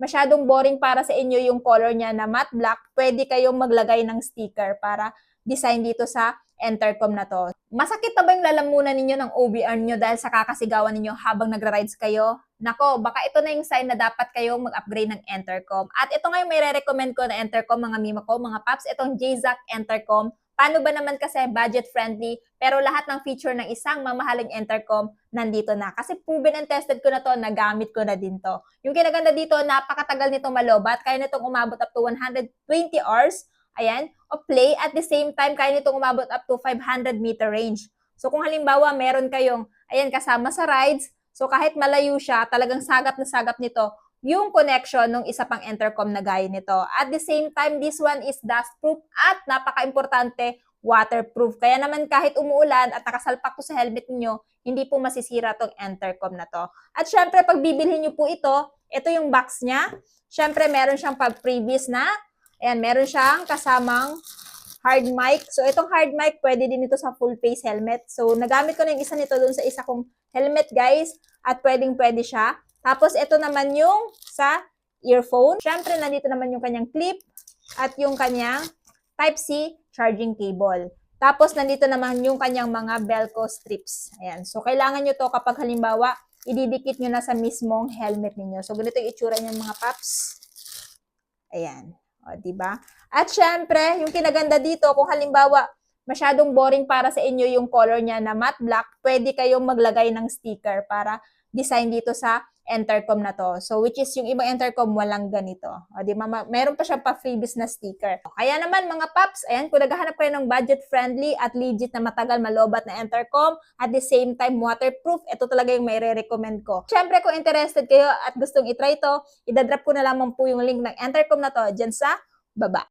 masyadong boring para sa inyo yung color niya na matte black, pwede kayong maglagay ng sticker para design dito sa intercom na to. Masakit na ba yung lalamunan ninyo ng OBR nyo dahil sa kakasigawan ninyo habang nagra-rides kayo? Nako, baka ito na yung sign na dapat kayong mag-upgrade ng intercom. At ito nga yung may re-recommend ko na intercom, mga mima ko, mga paps, itong JZAC intercom. Paano ba naman kasi budget friendly, pero lahat ng feature ng isang mamahaling intercom nandito na. Kasi proven and tested ko na to, nagamit ko na din to. Yung kinaganda dito, napakatagal nito malobat, kaya nitong umabot up to 120 hours, ayan, o play. At the same time, kaya nitong umabot up to 500 meter range. So kung halimbawa, meron kayong, ayan, kasama sa rides, so kahit malayo siya, talagang sagap na sagap nito yung connection ng isa pang intercom na gaya nito. At the same time, this one is dustproof at napaka-importante, waterproof. Kaya naman kahit umuulan at nakasalpak po sa helmet niyo, hindi po masisira tong intercom na to. At syempre, pag bibilhin niyo po ito yung box niya. Syempre, meron siyang pag-previous na. Ayan, meron siyang kasamang hard mic. So, itong hard mic, pwede din ito sa full face helmet. So, nagamit ko na yung isa nito dun sa isa kong helmet, guys. At pwedeng-pwede siya. Tapos, ito naman yung sa earphone. Siyempre, nandito naman yung kanyang clip at yung kanyang Type-C charging cable. Tapos, nandito naman yung kanyang mga Velcro strips. Ayan. So, kailangan nyo to kapag halimbawa, ididikit nyo na sa mismong helmet ninyo. So, ganito yung itsura niyan, mga paps. Ayan. O, diba? At syempre, yung kinaganda dito, kung halimbawa, masyadong boring para sa inyo yung color niya na matte black, pwede kayong maglagay ng sticker para design dito sa intercom na to. So, which is yung ibang intercom walang ganito. O, di ba? Meron pa siya pa freebies na sticker. Kaya naman, mga paps, ayan, kung naghahanap kayo ng budget-friendly at legit na matagal malobat na intercom, at the same time waterproof, ito talaga yung may re-recommend ko. Siyempre, kung interested kayo at gustong itry to, idadrop ko na lamang po yung link ng intercom na to dyan sa baba.